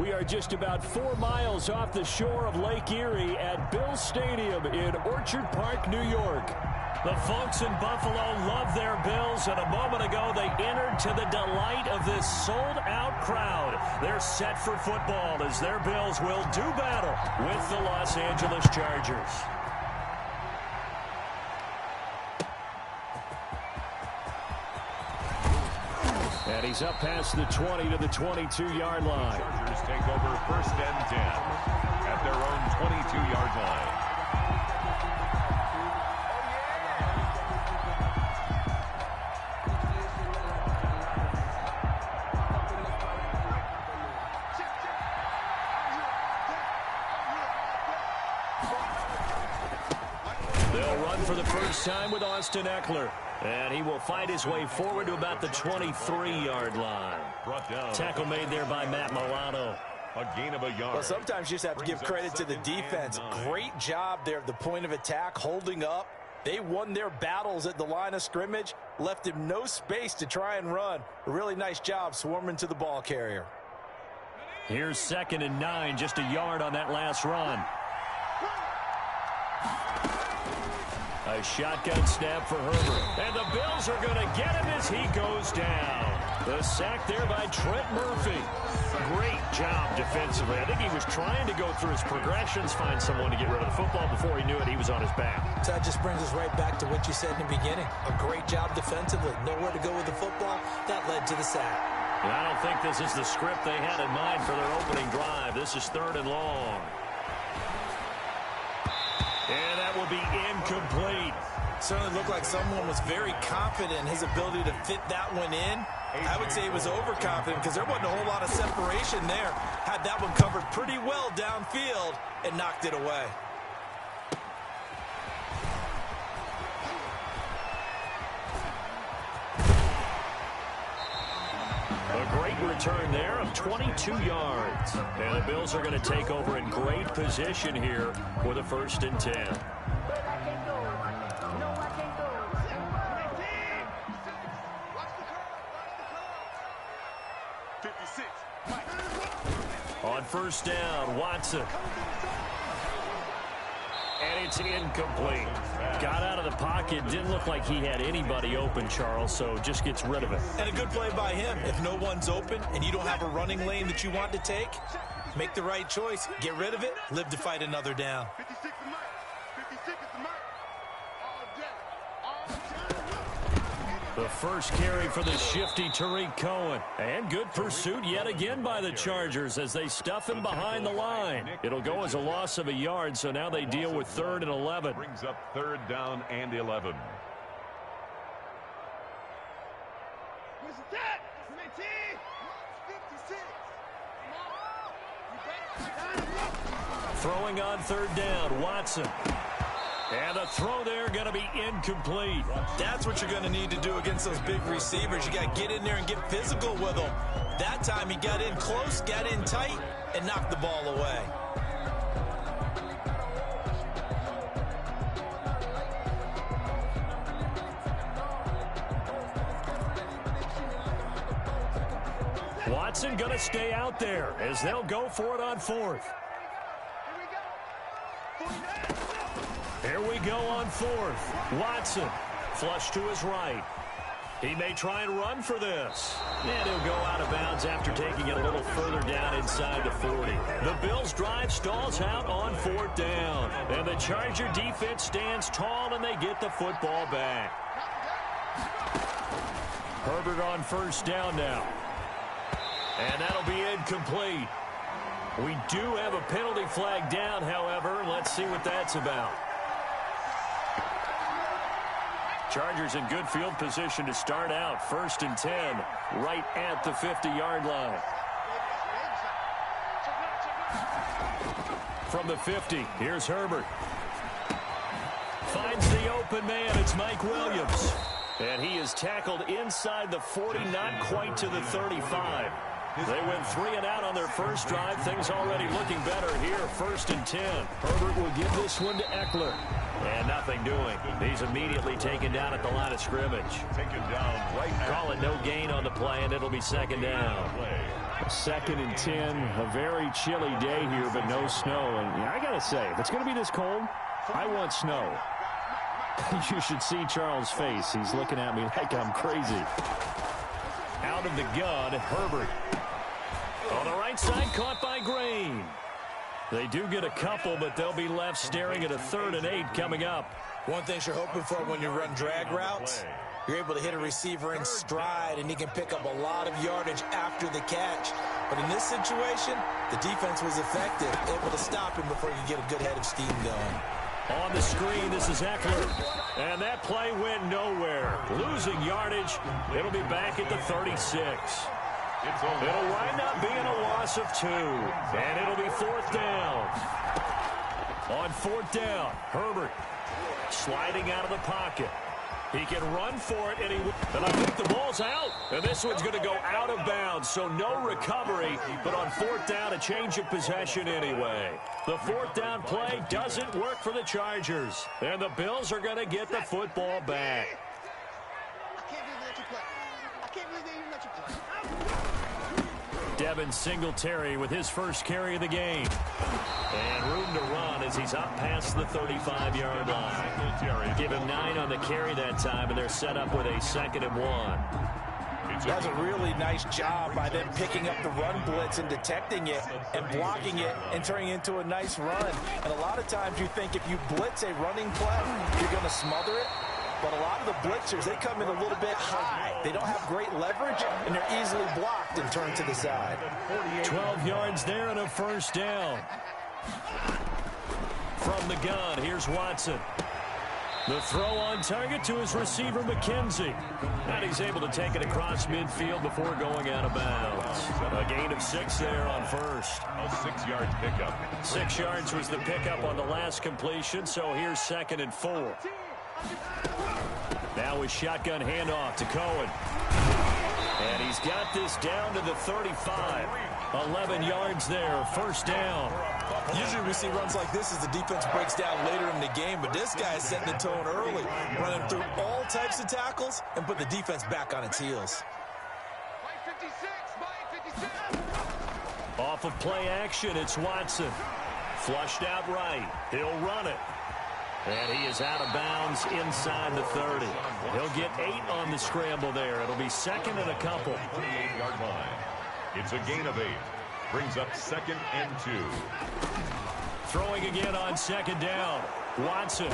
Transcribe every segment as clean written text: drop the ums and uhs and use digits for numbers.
We are just about 4 miles off the shore of Lake Erie at Bill Stadium in Orchard Park, New York. The folks in Buffalo love their Bills, and a moment ago they entered to the delight of this sold-out crowd. They're set for football as their Bills will do battle with the Los Angeles Chargers. And he's up past the 20 to the 22-yard line. Chargers take over 1st and 10 at their own 22-yard line. They'll run for the first time with Austin Ekeler. And he will fight his way forward to about the 23-yard line. Tackle made there by Matt Milano. A gain of a yard. Well, sometimes you just have to give credit to the defense. Great job there at the point of attack, holding up. They won their battles at the line of scrimmage, left him no space to try and run. A really nice job swarming to the ball carrier. Here's 2nd and 9, just a yard on that last run. A shotgun snap for Herbert. And the Bills are going to get him as he goes down. The sack there by Trent Murphy. Great job defensively. I think he was trying to go through his progressions, find someone to get rid of the football. Before he knew it, he was on his back. So that just brings us right back to what you said in the beginning. A great job defensively. Nowhere to go with the football. That led to the sack. And I don't think this is the script they had in mind for their opening drive. This is 3rd and long. And that will be incomplete. Certainly looked like someone was very confident in his ability to fit that one in. I would say he was overconfident because there wasn't a whole lot of separation there. Had that one covered pretty well downfield and knocked it away. A great return there of 22 yards. And the Bills are going to take over in great position here for the 1st and 10. On 1st down, Watson. And it's incomplete. Got out of the pocket. Didn't look like he had anybody open, Charles, so just gets rid of it. And a good play by him. If no one's open and you don't have a running lane that you want to take, make the right choice. Get rid of it. Live to fight another down. The first carry for the shifty Tariq Cohen. And good pursuit yet again by the Chargers as they stuff him behind the line. It'll go as a loss of a yard, so now they deal with 3rd and 11. Brings up 3rd down and 11. Throwing on 3rd down, Watson. And the throw there going to be incomplete. That's what you're going to need to do against those big receivers. You got to get in there and get physical with them. That time he got in close, got in tight, and knocked the ball away. Watson going to stay out there as they'll go for it on 4th. Here we go on 4th. Watson, flush to his right. He may try and run for this. And he'll go out of bounds after taking it a little further down inside the 40. The Bills' drive stalls out on 4th down. And the Charger defense stands tall and they get the football back. Herbert on 1st down now. And that'll be incomplete. We do have a penalty flag down, however. Let's see what that's about. Chargers in good field position to start out. 1st and 10, right at the 50-yard line. From the 50, here's Herbert. Finds the open man. It's Mike Williams. And he is tackled inside the 40, not quite to the 35. They went 3 and out on their first drive. Things already looking better here. 1st and 10. Herbert will give this one to Ekeler. And nothing doing. He's immediately taken down at the line of scrimmage. Taken down right now. Call it no gain on the play, and it'll be 2nd down. 2nd and 10, a very chilly day here, but no snow. And I got to say, if it's going to be this cold, I want snow. You should see Charles' face. He's looking at me like I'm crazy. Out of the gun, Herbert. On the right side, caught by Green. They do get a couple, but they'll be left staring at a 3rd and 8 coming up. One thing you're hoping for when you run drag routes, you're able to hit a receiver in stride, and he can pick up a lot of yardage after the catch. But in this situation, the defense was effective, able to stop him before you get a good head of steam going. On the screen, this is Eckler. And that play went nowhere. Losing yardage. It'll be back at the 36. It'll wind up being a loss of 2. And it'll be 4th down. On 4th down, Herbert sliding out of the pocket. He can run for it, and I think the ball's out. And this one's going to go out of bounds, so no recovery. But on 4th down, a change of possession anyway. The 4th down play doesn't work for the Chargers. And the Bills are going to get the football back. Devin Singletary with his first carry of the game. And room to run as he's up past the 35-yard line. Give him 9 on the carry that time, and they're set up with a 2nd and 1. That's a really nice job by them picking up the run blitz and detecting it and blocking it and turning it into a nice run. And a lot of times you think if you blitz a running play, you're going to smother it. But a lot of the blitzers, they come in a little bit high. They don't have great leverage, and they're easily blocked and turned to the side. 12 yards there and a 1st down. From the gun, here's Watson. The throw on target to his receiver, McKenzie. And he's able to take it across midfield before going out of bounds. A gain of 6 there on 1st. A 6-yard pickup. 6 yards was the pickup on the last completion, so here's 2nd and 4. Now a shotgun handoff to Cohen. And he's got this down to the 35. 11 yards there, 1st down. Usually we see runs like this as the defense breaks down later in the game, but this guy is setting the tone early, running through all types of tackles and put the defense back on its heels. Off of play action, it's Watson. Flushed out right. He'll run it. And he is out of bounds inside the 30. He'll get 8 on the scramble there. It'll be 2nd and a couple. 28-yard line. It's a gain of 8. Brings up 2nd and 2. Throwing again on 2nd down. Watson.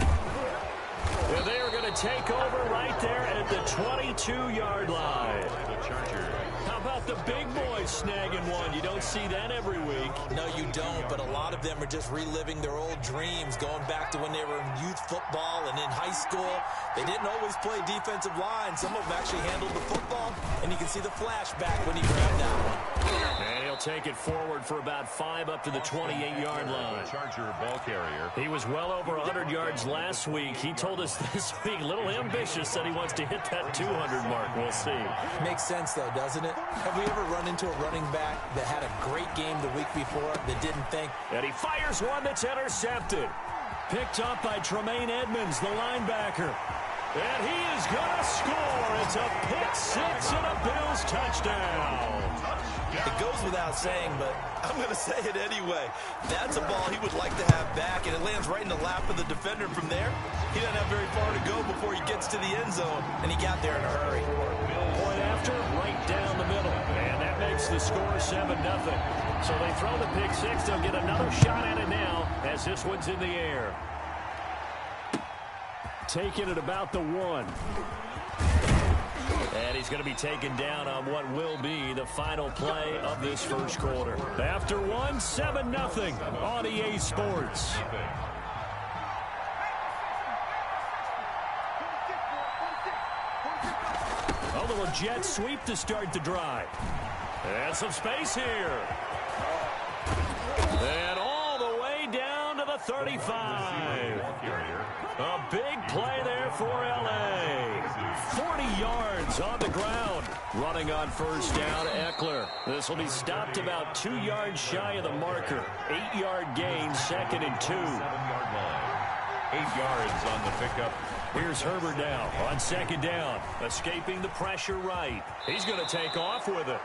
And they are going to take over right there at the 22-yard line. The Chargers. How about the big boys snagging one? You don't see that every week. No, you don't, but a lot of them are just reliving their old dreams, going back to when they were in youth football and in high school. They didn't always play defensive line. Some of them actually handled the football, and you can see the flashback when he grabbed that one. And he'll take it forward for about 5 up to the 28-yard line. Charger ball carrier. He was well over 100 yards last week. He told us this week, a little ambitious, that he wants to hit that 200 mark. We'll see. Makes sense, though, doesn't it? Have we ever run into a running back that had a great game the week before that didn't think? And he fires one that's intercepted. Picked up by Tremaine Edmonds, the linebacker. And he is going to score. It's a pick 6 and a Bills touchdown. It goes without saying, but I'm going to say it anyway. That's a ball he would like to have back, and it lands right in the lap of the defender from there. He doesn't have very far to go before he gets to the end zone, and he got there in a hurry. Point after, right down the middle. And that makes the score 7-0. So they throw the pick 6. They'll get another shot at it now as this one's in the air. Taking it about the 1. And he's going to be taken down on what will be the final play of this first quarter. After 1, 7-0 on EA Sports. A little jet sweep to start the drive. And some space here. And all the way down to the 35. A big play there for L.A. 40 yards on the ground. Running on first down, Eckler. This will be stopped about 2 yards shy of the marker. 8-yard gain, 2nd and 2. 7-yard line. 8 yards on the pickup. Here's Herbert now on 2nd down. Escaping the pressure right. He's going to take off with it.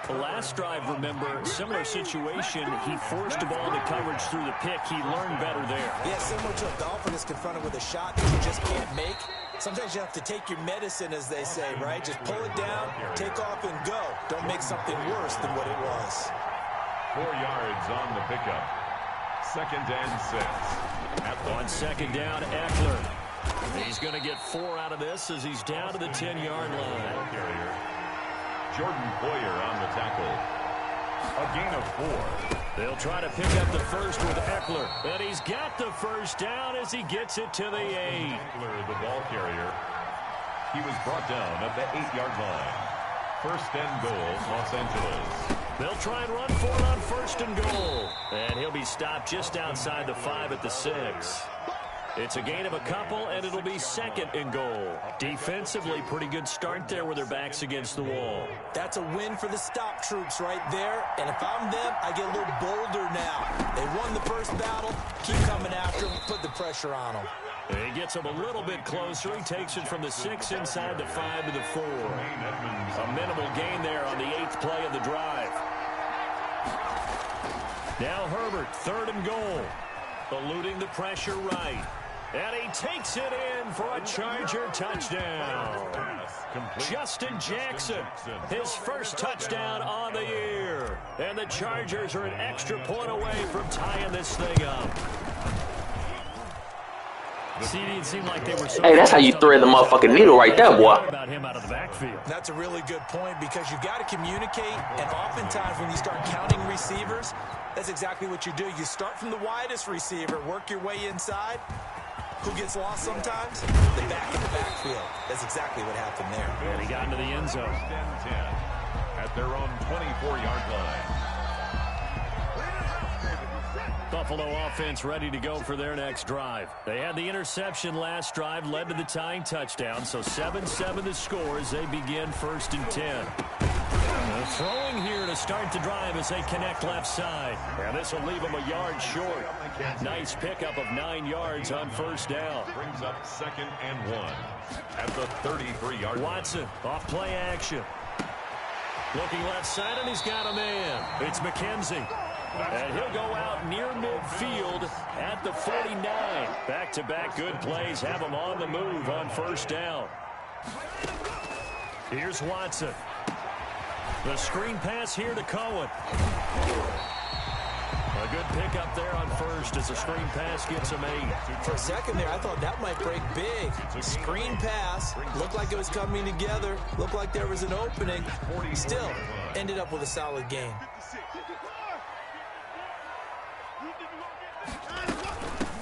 The last drive, remember, similar situation. He forced the ball into coverage through the pick. He learned better there. Yeah, similar to a golfer that's confronted with a shot that you just can't make. Sometimes you have to take your medicine, as they say, right? Just pull it down, take off, and go. Don't make something worse than what it was. 4 yards on the pickup. 2nd and 6. On 2nd down, Eckler. He's going to get 4 out of this as he's down to the 10-yard line. Jordan Poyer on the tackle. A gain of 4. They'll try to pick up the first with Eckler. And he's got the first down as he gets it to the 8. Eckler, the ball carrier. He was brought down at the 8-yard line. 1st and goal, Los Angeles. They'll try and run for it on 1st and goal. And he'll be stopped just outside the 5 at the 6. It's a gain of a couple, and it'll be 2nd and goal. Defensively, pretty good start there with their backs against the wall. That's a win for the stop troops right there. And if I'm them, I get a little bolder now. They won the first battle. Keep coming after them. Put the pressure on them. And he gets him a little bit closer. He takes it from the 6 inside the 5 to the 4. A minimal gain there on the 8th play of the drive. Now Herbert, 3rd and goal. Eluding the pressure right. And he takes it in for a Charger touchdown. Justin Jackson, his first touchdown on the year. And the Chargers are an extra point away from tying this thing up. It seemed like they were so hey, that's how you thread the motherfucking needle right there, boy. About him out of the backfield. That's a really good point because you've got to communicate, and oftentimes when you start counting receivers, that's exactly what you do. You start from the widest receiver, work your way inside. Who gets lost sometimes? The back in the backfield. That's exactly what happened there. And he got into the end zone. 10 at their own 24-yard line. Buffalo offense ready to go for their next drive. They had the interception last drive, led to the tying touchdown, so 7-7 the score as they begin 1st and 10. Throwing here to start the drive as they connect left side. And this will leave them a yard short. Nice pickup of 9 yards on 1st down. Brings up 2nd and 1 at the 33-yard line. Watson off play action. Looking left side, and he's got a man. It's McKenzie. And he'll go out near midfield at the 49. Back-to-back good plays have him on the move on 1st down. Here's Watson. The screen pass here to Cohen. A good pickup there on 1st as the screen pass gets him 8. For a second there, I thought that might break big. Screen pass. Looked like it was coming together. Looked like there was an opening. Still, ended up with a solid gain.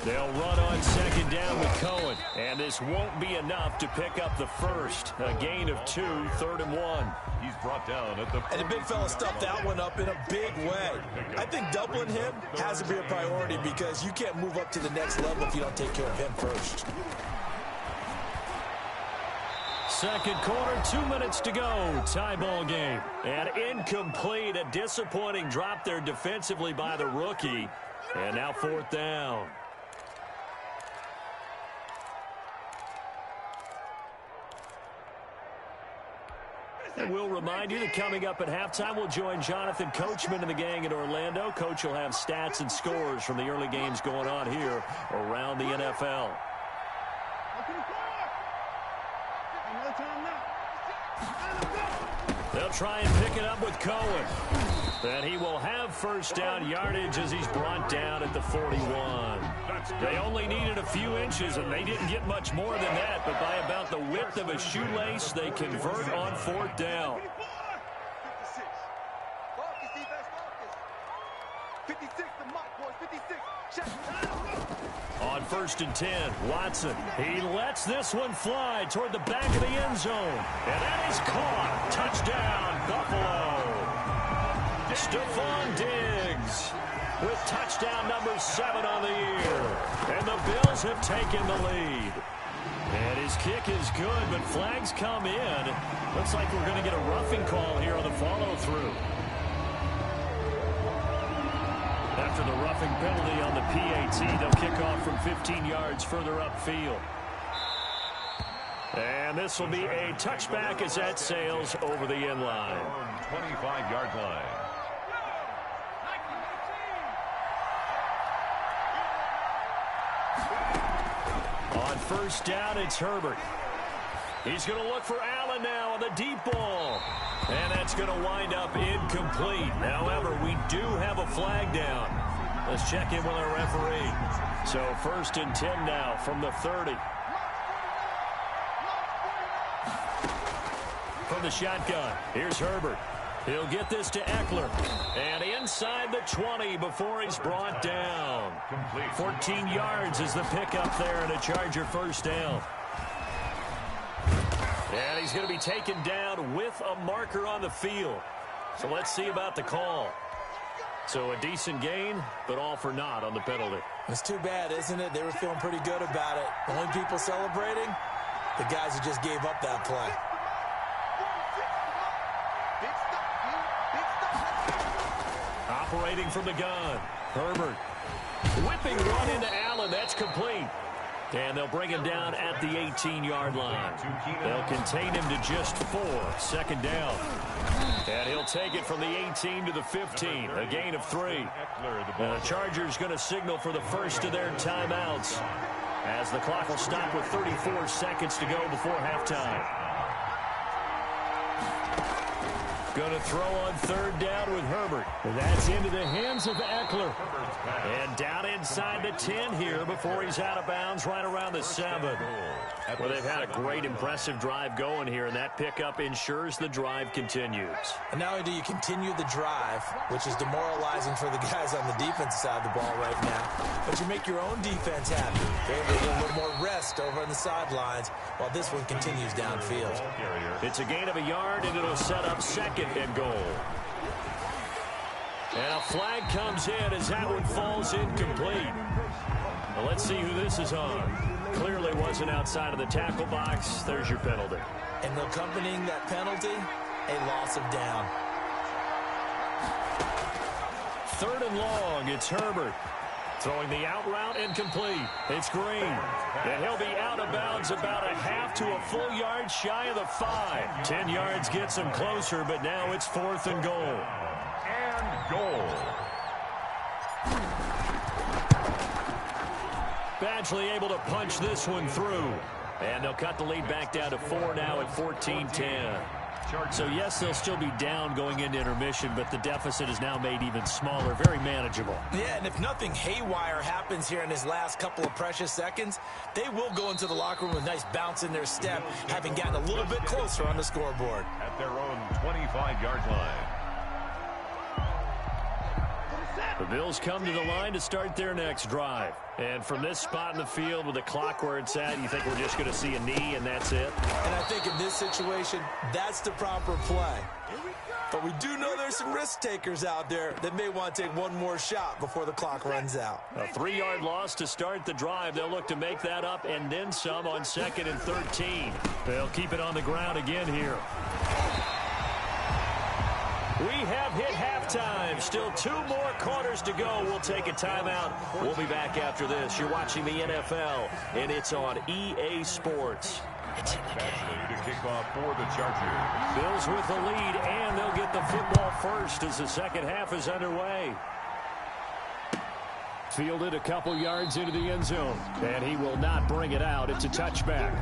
They'll run on 2nd down with Cohen. And this won't be enough to pick up the first. A gain of 2, 3rd and 1. He's brought down at the... And the big fella stuffed that one up in a big way. I think doubling him has to be a priority because you can't move up to the next level if you don't take care of him first. Second quarter, 2 minutes to go. Tie ball game. And incomplete. A disappointing drop there defensively by the rookie. And now 4th down. And we'll remind you that coming up at halftime, we'll join Jonathan Coachman and the gang in Orlando. Coach will have stats and scores from the early games going on here around the NFL. They'll try and pick it up with Cohen. And he will have 1st down yardage as he's brought down at the 41. They only needed a few inches, and they didn't get much more than that. But by about the width of a shoelace, they convert on 4th down. 56, the mark, boys, 56. On 1st and 10, Watson. He lets this one fly toward the back of the end zone. And that is caught. Touchdown, Buffalo. Stephon Diggs with touchdown number 7 on the year. And the Bills have taken the lead. And his kick is good, but flags come in. Looks like we're going to get a roughing call here on the follow-through. After the roughing penalty on the PAT, they'll kick off from 15 yards further upfield. And this will be a touchback as that sails over the end line. 25-yard line. On first down, it's Herbert. He's going to look for Allen now on the deep ball. And that's going to wind up incomplete. However, we do have a flag down. Let's check in with our referee. So 1st and 10 now from the 30. From the shotgun, here's Herbert. He'll get this to Eckler. And inside the 20 before he's brought down. 14 yards is the pickup there and a Charger first down. And he's going to be taken down with a marker on the field. So let's see about the call. So a decent gain, but all for naught on the penalty. It's too bad, isn't it? They were feeling pretty good about it. The only people celebrating, the guys who just gave up that play. Operating from the gun, Herbert. Whipping one into Allen. That's complete. And they'll bring him down at the 18-yard line. They'll contain him to just 4. 2nd down. And he'll take it from the 18 to the 15. A gain of 3. The Chargers going to signal for the first of their timeouts, as the clock will stop with 34 seconds to go before halftime. Going to throw on 3rd down with Herbert. And that's into the hands of Eckler. And down inside the 10 here before he's out of bounds right around the 7. Well, they've had a great, impressive drive going here, and that pickup ensures the drive continues. And not only do you continue the drive, which is demoralizing for the guys on the defense side of the ball right now, but you make your own defense happy. They're able to get a little more rest over on the sidelines while this one continues downfield. It's a gain of a yard, and it'll set up 2nd and goal. And a flag comes in as that one falls incomplete. Well, let's see who this is on. Clearly wasn't outside of the tackle box. There's your penalty. And accompanying that penalty, a loss of down. 3rd and long, it's Herbert. Throwing the out route incomplete. It's Green. And he'll be out of bounds about a half to a full yard shy of the 5. 10 yards gets him closer, but now it's 4th and goal. And goal. Badgley able to punch this one through. And they'll cut the lead back down to 4 now at 14-10. So, yes, they'll still be down going into intermission, but the deficit is now made even smaller, very manageable. Yeah, and if nothing haywire happens here in his last couple of precious seconds, they will go into the locker room with a nice bounce in their step, having gotten a little bit closer on the scoreboard. At their own 25-yard line. The Bills come to the line to start their next drive. And from this spot in the field with the clock where it's at, you think we're just going to see a knee and that's it? And I think in this situation, that's the proper play. But we do know there's some risk takers out there that may want to take one more shot before the clock runs out. A 3-yard loss to start the drive. They'll look to make that up and then some on 2nd and 13. They'll keep it on the ground again here. We have hit halftime. Still 2 more quarters to go. We'll take a timeout. We'll be back after this. You're watching the NFL, and it's on EA Sports. It's in the game. To kick off for the Chargers. Bills with the lead, and they'll get the football first as the second half is underway. Fielded a couple yards into the end zone, and he will not bring it out. It's a touchback.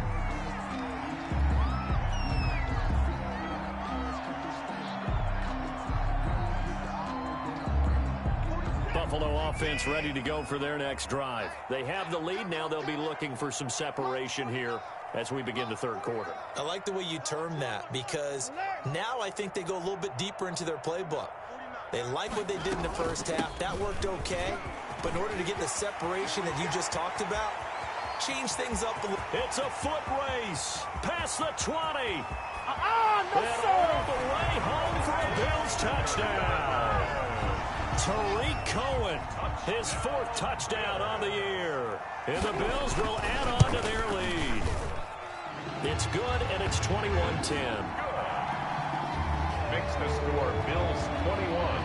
Buffalo offense ready to go for their next drive. They have the lead. Now they'll be looking for some separation here as we begin the 3rd quarter. I like the way you term that, because now I think they go a little bit deeper into their playbook. They like what they did in the first half. That worked okay. But in order to get the separation that you just talked about, change things up a little. It's a foot race past the 20. No, and all the way home for a Bills touchdown. Tariq Cohen, his 4th touchdown on the year. And the Bills will add on to their lead. It's good, and it's 21-10. Makes the score Bills 21,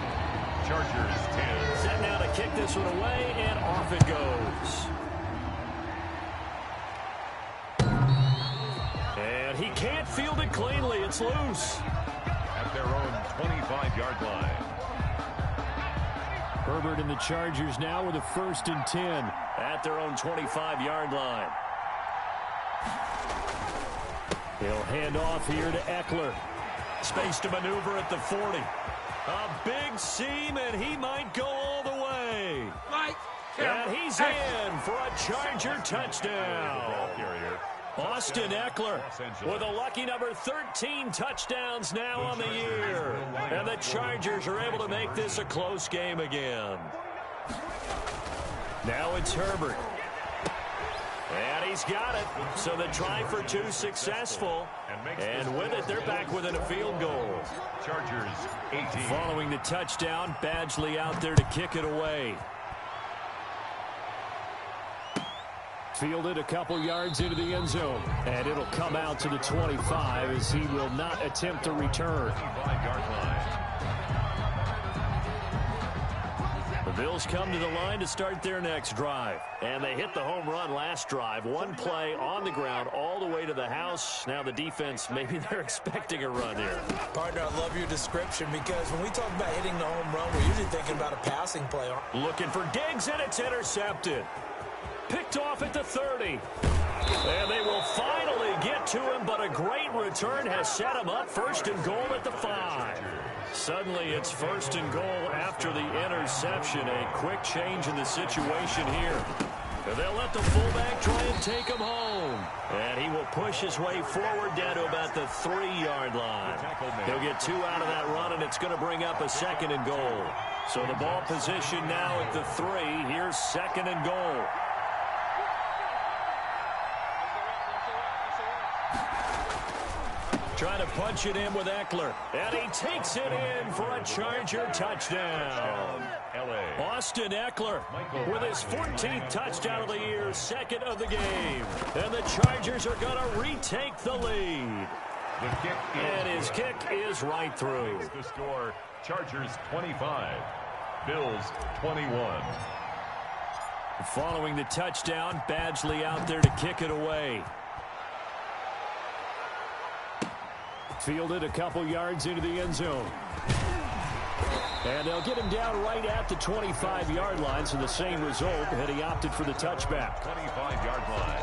Chargers 10. Set now to kick this one away, and off it goes. But he can't field it cleanly. It's loose. At their own 25-yard line. Herbert and the Chargers now with a 1st and 10 at their own 25-yard line. He'll hand off here to Eckler. Space to maneuver at the 40. A big seam, and he might go all the way. And he's in for a Charger touchdown. Austin Eckler with a lucky number 13 touchdowns now on the year. And the Chargers are able to make this a close game again. Now it's Herbert. And he's got it. So the try for 2 successful. And with it, they're back within a field goal. Chargers 18. Following the touchdown, Badgley out there to kick it away. Fielded a couple yards into the end zone. And it'll come out to the 25 as he will not attempt a return. 25-yard line. The Bills come to the line to start their next drive. And they hit the home run last drive. One play on the ground all the way to the house. Now the defense, maybe they're expecting a run here. Partner, I love your description because when we talk about hitting the home run, we're usually thinking about a passing play. Looking for Diggs, and it's intercepted. Picked off at the 30. And they will finally get to him, but a great return has set him up 1st and goal at the 5. Suddenly it's 1st and goal after the interception. A quick change in the situation here. And they'll let the fullback try and take him home. And he will push his way forward down to about the 3-yard line. He'll get 2 out of that run, and it's going to bring up a 2nd and goal. So the ball position now at the 3. Here's 2nd and goal. Trying to punch it in with Eckler. And he takes it in for a Charger touchdown. Austin Eckler with his 14th touchdown of the year, 2nd of the game. And the Chargers are going to retake the lead. And his kick is right through. The score, Chargers 25, Bills 21. Following the touchdown, Badgley out there to kick it away. Fielded a couple yards into the end zone. And they'll get him down right at the 25-yard line, so the same result, and he opted for the touchback. 25-yard line.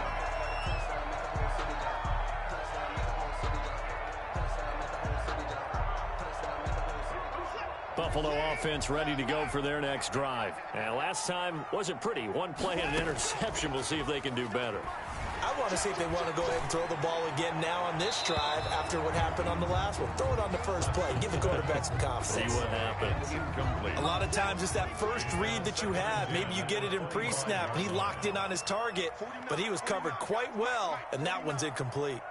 Buffalo offense ready to go for their next drive. And last time wasn't pretty. One play and an interception. We'll see if they can do better. I want to see if they want to go ahead and throw the ball again now on this drive after what happened on the last one. Throw it on the first play. Give the quarterback some confidence. See what happens. A lot of times it's that first read that you have. Maybe you get it in pre-snap. He locked in on his target, but he was covered quite well, and that one's incomplete.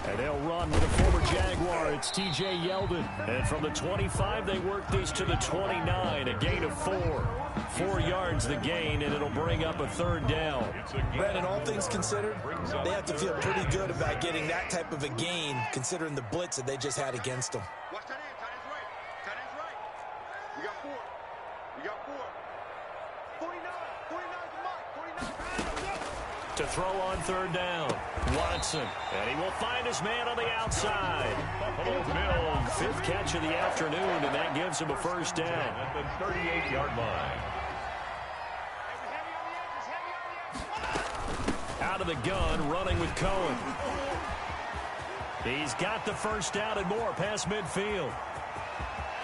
And they'll run with a former Jaguar. It's T.J. Yeldon. And from the 25, they work this to the 29. A gain of 4. 4 yards the gain, and it'll bring up a 3rd down. Brandon, all things considered, they have to feel pretty good about getting that type of a gain, considering the blitz that they just had against them. Watch that in. Tight end's right. Tight end's right. We got 4. We got 4. 49. 49's the mark. 49. To throw on 3rd down. Watson. And he will find his man on the outside. Buffalo Bills. 5th catch of the afternoon, and that gives him a 1st down. At the 38-yard line. Out of the gun, running with Cohen. He's got the 1st down and more past midfield.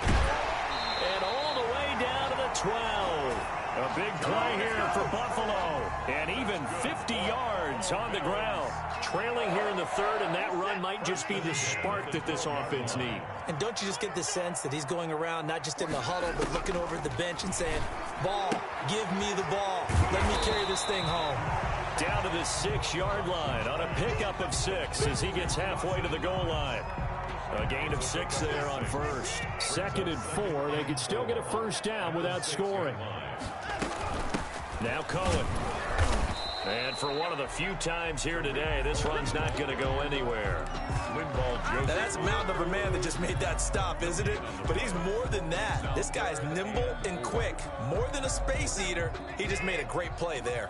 And all the way down to the 12. A big play here for Buffalo. And even 50 yards on the ground. Trailing here in the 3rd, and that run might just be the spark that this offense needs. And don't you just get the sense that he's going around, not just in the huddle, but looking over at the bench and saying, ball, give me the ball. Let me carry this thing home. Down to the 6-yard line on a pickup of 6 as he gets halfway to the goal line. A gain of 6 there on 1st. 2nd and 4. They could still get a 1st down without scoring. Now Cohen. And for one of the few times here today, this run's not going to go anywhere. Now that's a mountain of a man that just made that stop, isn't it? But he's more than that. This guy's nimble and quick. More than a space eater. He just made a great play there.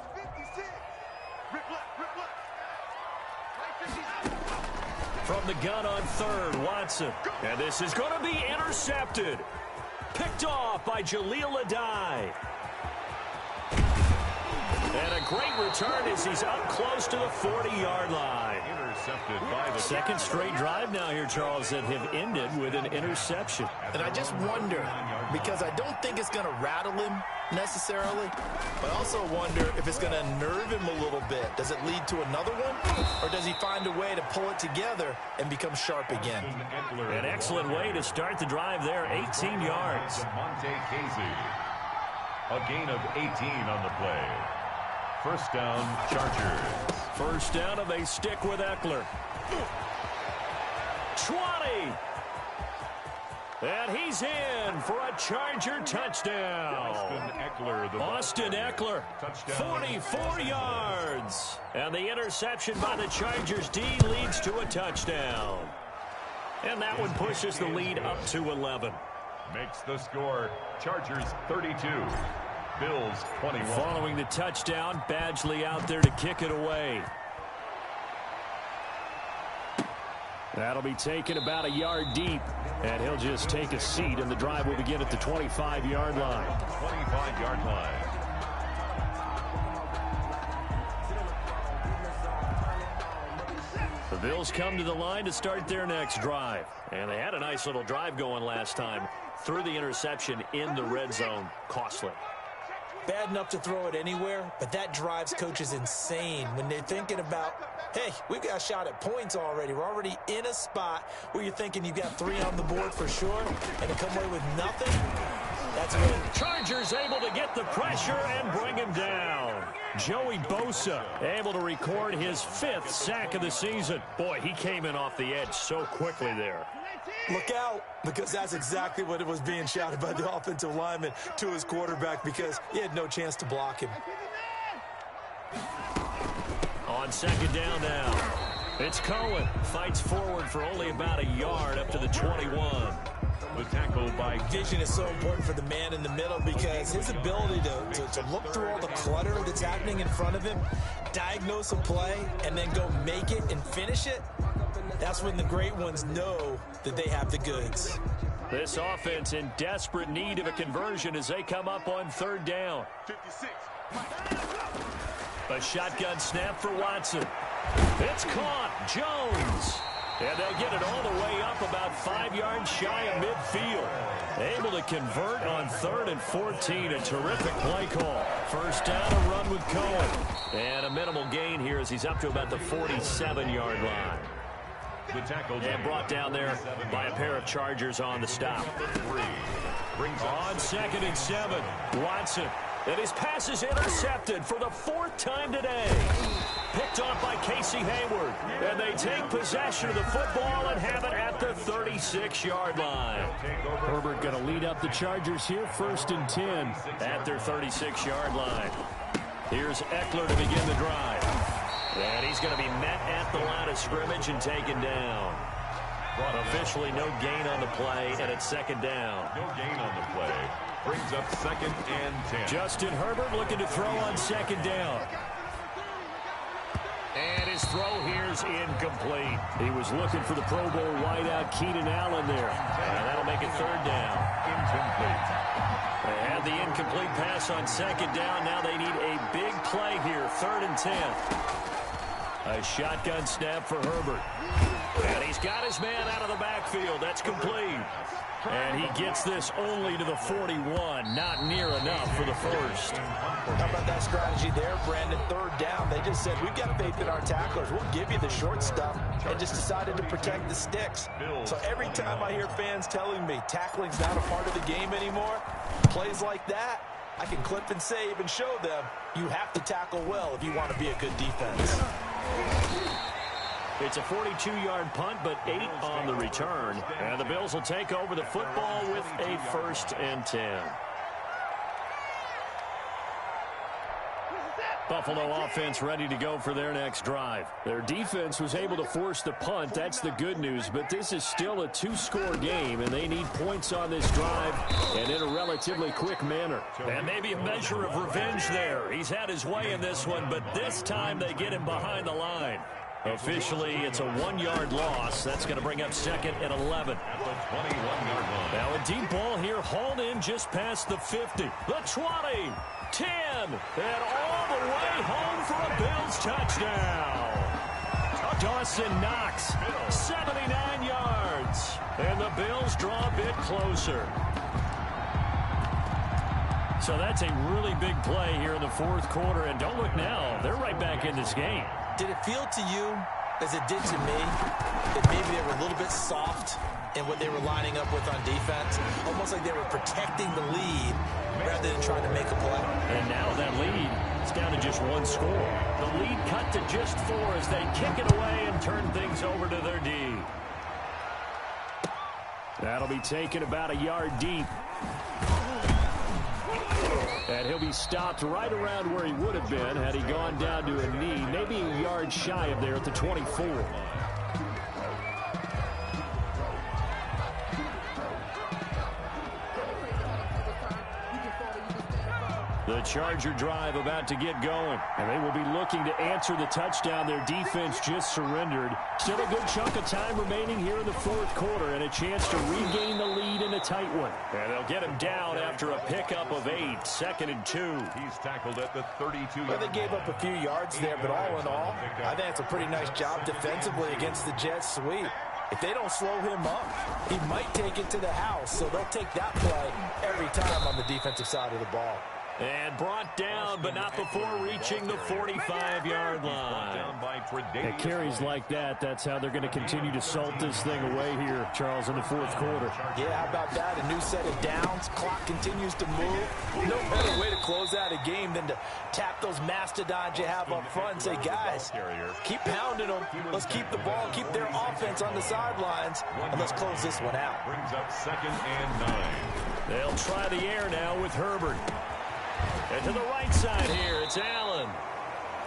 from the gun on third. Watson. And this is going to be intercepted. Picked off by Jaleel Adai. And a great return as he's up close to the 40-yard line. Intercepted by the second straight drive now here, Charles, that have ended with an interception. And I just wonder, because I don't think it's going to rattle him necessarily, but I also wonder if it's going to nerve him a little bit. Does it lead to another one, or does he find a way to pull it together and become sharp again? An excellent way to start the drive there, 18 yards. Monte Casey. A gain of 18 on the play. First down, Chargers. First down, and they stick with Eckler. 20. And he's in for a Charger touchdown. Austin Eckler, 44 yards. And the interception by the Chargers D leads to a touchdown. And that one pushes the lead up to 11. Makes the score, Chargers 32. Bills 21. Following the touchdown, Badgley out there to kick it away. That'll be taken about a yard deep, and he'll just take a seat, and the drive will begin at the 25-yard line. 25-yard line. The Bills come to the line to start their next drive, and they had a nice little drive going last time. Threw the interception in the red zone. Costly. Bad enough to throw it anywhere, but that drives coaches insane when they're thinking about, hey, we've got a shot at points already. We're already in a spot where you're thinking you've got 3 on the board for sure, and to come away with nothing, that's good. Chargers able to get the pressure and bring him down. Joey Bosa able to record his 5th sack of the season. Boy, he came in off the edge so quickly there. Look out, because that's exactly what it was being shouted by the offensive lineman to his quarterback, because he had no chance to block him. On second down now, it's Cohen. Fights forward for only about a yard up to the 21. The tackle by Vision is so important for the man in the middle, because his ability to look through all the clutter that's happening in front of him, diagnose a play, and then go make it and finish it, that's when the great ones know that they have the goods. This offense in desperate need of a conversion as they come up on third down. 56. A shotgun snap for Watson. It's caught. Jones. And they'll get it all the way up about 5 yards shy of midfield. Able to convert on 3rd and 14. A terrific play call. First down, a run with Cohen. And a minimal gain here as he's up to about the 47-yard line. the tackle. And brought down there by a pair of Chargers on the stop. On 2nd and 7, Watson. And his pass is intercepted for the 4th time today. Picked off by Casey Hayward. And they take possession of the football and have it at the 36-yard line. Herbert going to lead up the Chargers here, 1st and 10 at their 36-yard line. Here's Eckler to begin the drive. And he's going to be met at the line of scrimmage and taken down. Officially no gain on the play, and it's 2nd down. No gain on the play. Brings up 2nd and 10. Justin Herbert looking to throw on 2nd down. And his throw here's incomplete. He was looking for the Pro Bowl wideout Keenan Allen there. And that'll make it 3rd down. Incomplete. They had the incomplete pass on 2nd down. Now they need a big play here, 3rd and 10. A shotgun snap for Herbert. And he's got his man out of the backfield. That's complete. And he gets this only to the 41. Not near enough for the first. How about that strategy there, Brandon? 3rd down. They just said, we've got faith in our tacklers. We'll give you the short stuff, and just decided to protect the sticks. So every time I hear fans telling me tackling's not a part of the game anymore, plays like that, I can clip and save and show them you have to tackle well if you want to be a good defense. It's a 42-yard punt, but 8 on the return. And the Bills will take over the football with a 1st and 10. Buffalo offense ready to go for their next drive. Their defense was able to force the punt. That's the good news. But this is still a 2-score game, and they need points on this drive and in a relatively quick manner. And maybe a measure of revenge there. He's had his way in this one, but this time they get him behind the line. Officially, it's a 1-yard loss. That's going to bring up second and 11. At the 21-yard line. Now a deep ball here, hauled in just past the 50. The 20, 10, and all the way home for a Bills touchdown. Dawson Knox, 79 yards. And the Bills draw a bit closer. So that's a really big play here in the fourth quarter. And don't look now, they're right back in this game. Did it feel to you, as it did to me, that maybe they were a little bit soft in what they were lining up with on defense? Almost like they were protecting the lead rather than trying to make a play. And now that lead is down to just one score. The lead cut to just 4 as they kick it away and turn things over to their D. That'll be taken about a yard deep. And he'll be stopped right around where he would have been had he gone down to a knee, maybe a yard shy of there at the 24. The Charger drive about to get going, and they will be looking to answer the touchdown their defense just surrendered. Still a good chunk of time remaining here in the fourth quarter and a chance to regain the lead in a tight one. And they'll get him down after a pickup of 8, second and 2. He's tackled at the 32. Well, they gave up a few yards there, but all in all, I think it's a pretty nice job defensively against the Jets sweep. If they don't slow him up, he might take it to the house, so they'll take that play every time on the defensive side of the ball. And brought down, but not before reaching the 45-yard line. At carries like that, that's how they're going to continue to salt this thing away here, Charles, in the fourth quarter. Yeah, how about that? A new set of downs. Clock continues to move. No better way to close out a game than to tap those mastodons you have up front and say, guys, keep pounding them. Let's keep the ball, keep their offense on the sidelines, and let's close this one out. Brings up second and 9. They'll try the air now with Herbert. And to the right side here, it's Allen.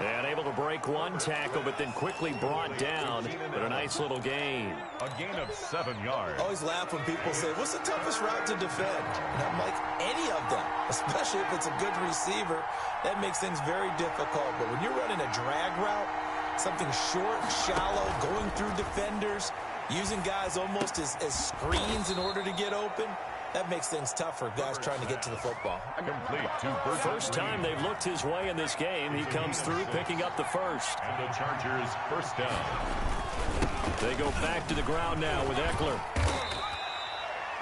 And able to break one tackle, but then quickly brought down. But a nice little gain. A gain of 7 yards. I always laugh when people say, what's the toughest route to defend? And I'm like, any of them, especially if it's a good receiver. That makes things very difficult. But when you're running a drag route, something short, shallow, going through defenders, using guys almost as screens in order to get open, that makes things tough for guys trying to get to the football. Complete to Burton. First time they've looked his way in this game. He comes through picking up the first. And the Chargers first down. They go back to the ground now with Eckler.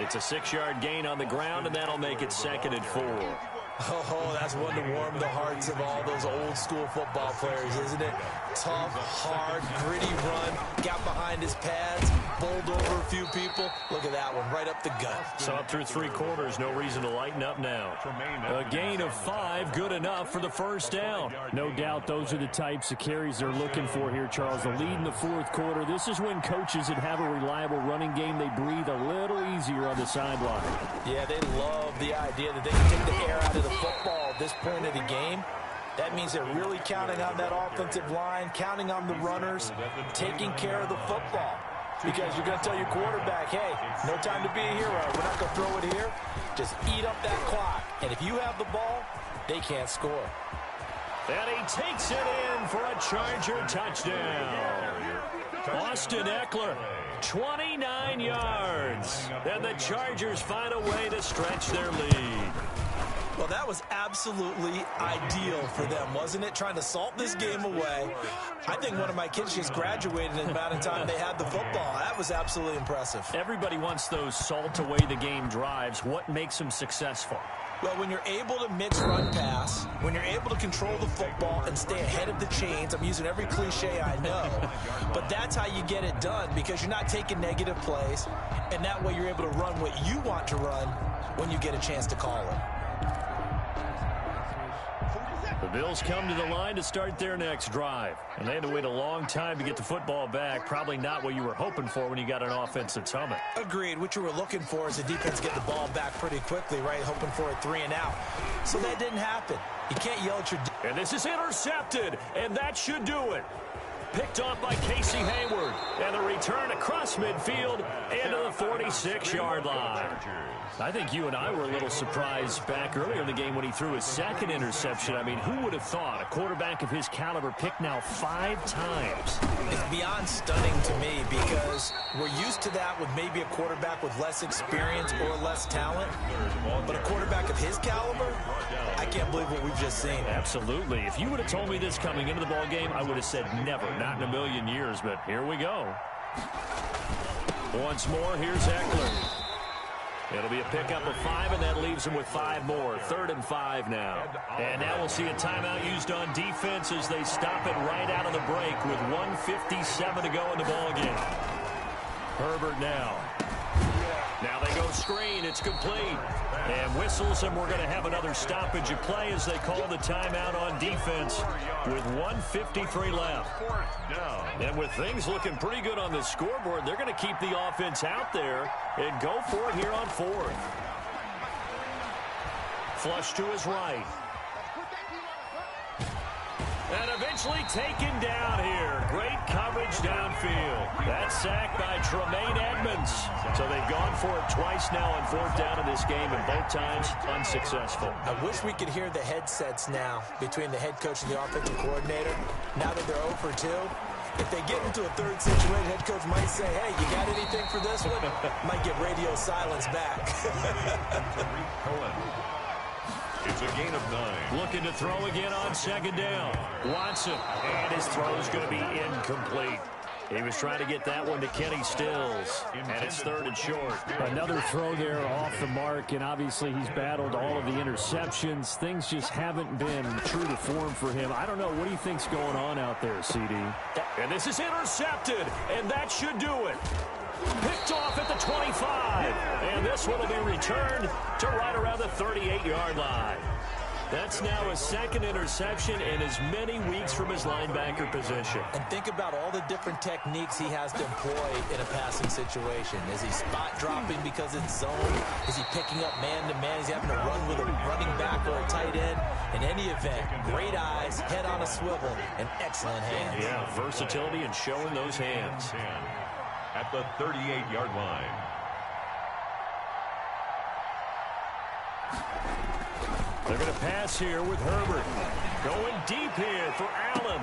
It's a 6-yard gain on the ground, and that'll make it second and 4. Oh, that's one to warm the hearts of all those old school football players, isn't it? Tough, hard, gritty run, got behind his pads, bowled over a few people. Look at that one, right up the gut. So up through 3 quarters, no reason to lighten up now. A gain of 5, good enough for the first down. No doubt those are the types of carries they're looking for here, Charles. The lead in the fourth quarter. This is when coaches that have a reliable running game, they breathe a little easier on the sideline. Yeah, they love the idea that they can take the air out of the football at this point of the game. That means they're really counting on that offensive line, counting on the runners, taking care of the football. Because you're going to tell your quarterback, hey, no time to be a hero. We're not going to throw it here. Just eat up that clock. And if you have the ball, they can't score. And he takes it in for a Charger touchdown. Austin Eckler, 29 yards. And the Chargers find a way to stretch their lead. Well, that was absolutely ideal for them, wasn't it? Trying to salt this game away. I think one of my kids just graduated in the amount of time they had the football. That was absolutely impressive. Everybody wants those salt away the game drives. What makes them successful? Well, when you're able to mix run pass, when you're able to control the football and stay ahead of the chains, I'm using every cliche I know, but that's how you get it done because you're not taking negative plays, and that way you're able to run what you want to run when you get a chance to call it. The Bills come to the line to start their next drive. And they had to wait a long time to get the football back. Probably not what you were hoping for when you got an offense that's humming. Agreed. What you were looking for is the defense get the ball back pretty quickly, right? Hoping for a 3 and out. So that didn't happen. You can't yell at your... And this is intercepted, and that should do it. picked off by Casey Hayward. And the return across midfield into the 46-yard line. I think you and I were a little surprised back earlier in the game when he threw his second interception. I mean, who would have thought a quarterback of his caliber picked now 5 times? It's beyond stunning to me because we're used to that with maybe a quarterback with less experience or less talent. But a quarterback of his caliber, I can't believe what we've just seen. Absolutely. If you would have told me this coming into the ball game, I would have said never, not in a million years. But here we go. Once more, here's Eckler. It'll be a pickup of 5, and that leaves him with 5 more. 3rd and 5 now. And now we'll see a timeout used on defense as they stop it right out of the break with 1:57 to go in the ball game. Herbert now. Now they go screen. It's complete. And whistles, and we're going to have another stoppage of play as they call the timeout on defense with 1:53 left. And with things looking pretty good on the scoreboard, they're going to keep the offense out there and go for it here on 4th. Flush to his right. And eventually taken down here. Great coverage downfield. That sack by Tremaine Edmonds. So they've gone for it twice now on 4th down in this game, and both times unsuccessful. I wish we could hear the headsets now between the head coach and the offensive coordinator. Now that they're 0 for 2, if they get into a 3rd situation, head coach might say, hey, you got anything for this one? Might get radio silence back. It's a gain of 9. Looking to throw again on 2nd down. Watson, and his throw is going to be incomplete. He was trying to get that one to Kenny Stills, and it's 3rd and short. Another throw there off the mark, and obviously he's battled all of the interceptions. Things just haven't been true to form for him. I don't know. What do you think's going on out there, CD? And this is intercepted, and that should do it. Picked off at the 25, and this one will be returned to right around the 38-yard line. That's now his 2nd interception in as many weeks from his linebacker position. And think about all the different techniques he has to employ in a passing situation. Is he spot dropping because it's zone? Is he picking up man-to-man? Is he having to run with a running back or a tight end? In any event, great eyes, head on a swivel, and excellent hands. Yeah, versatility and showing those hands. At the 38-yard line. They're going to pass here with Herbert. Going deep here for Allen.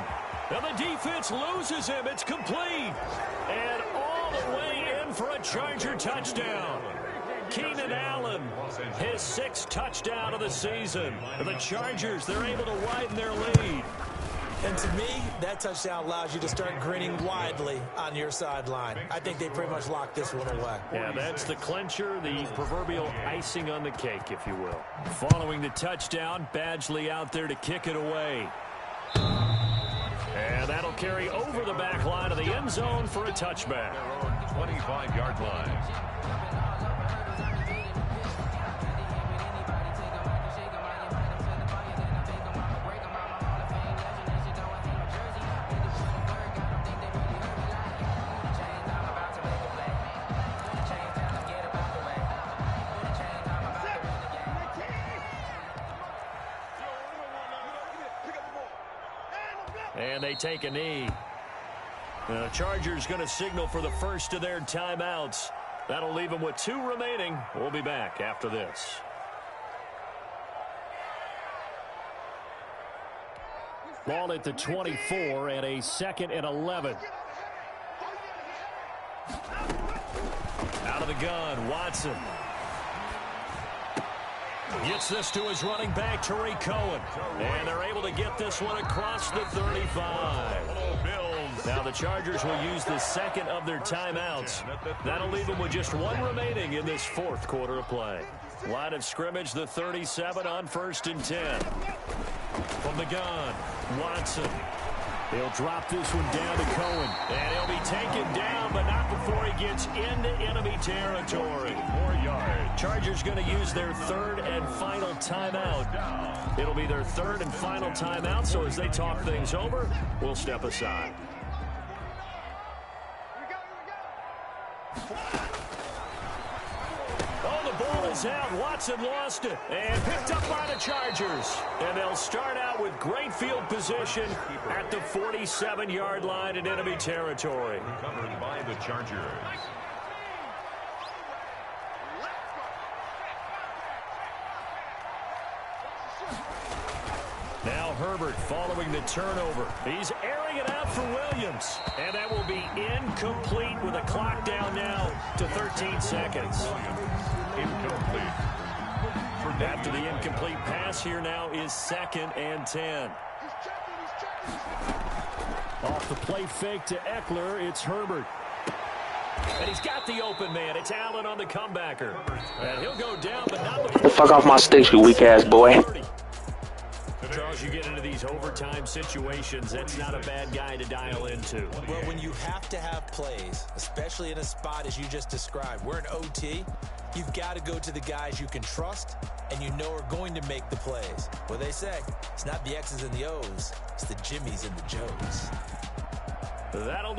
Now the defense loses him. It's complete. And all the way in for a Charger touchdown. Keenan Allen, his 6th touchdown of the season. And the Chargers, they're able to widen their lead. And to me, that touchdown allows you to start grinning widely on your sideline. I think they pretty much locked this one away. Yeah, that's the clincher, the proverbial icing on the cake, if you will. Following the touchdown, Badgley out there to kick it away. And that'll carry over the back line of the end zone for a touchback. 25-yard line. And they take a knee. The Chargers going to signal for the first of their timeouts. That'll leave them with 2 remaining. We'll be back after this. Ball at the 24 and a 2nd and 11. Out of the gun, Watson. Gets this to his running back, Tariq Cohen. And they're able to get this one across the 35. Now the Chargers will use the 2nd of their timeouts. That'll leave them with just 1 remaining in this 4th quarter of play. Line of scrimmage, the 37 on 1st and 10. From the gun, Watson. He'll drop this one down to Cohen. And he'll be taken down, but not before he gets into enemy territory. 4 yards. Chargers going to use their 3rd and final timeout. It'll be their 3rd and final timeout, so as they talk things over, we'll step aside. Oh, the ball is out. Watson lost it and picked up by the Chargers. And they'll start out with great field position at the 47-yard line in enemy territory. Covered by the Chargers. Now Herbert following the turnover. He's airing it out for Williams. And that will be incomplete with a clock down now to 13 seconds. Incomplete. After the incomplete pass, here now is 2nd and 10. Off the play fake to Eckler, it's Herbert. And he's got the open man. It's Allen on the comebacker. And he'll go down, but not before. Get the fuck off my sticks, you weak-ass boy. Charles, you get into these overtime situations, that's not a bad guy to dial into. Well, when you have to have plays, especially in a spot as you just described, we're in OT, you've got to go to the guys you can trust and you know are going to make the plays. What they say, it's not the X's and the O's, it's the Jimmys and the Joes. That'll do.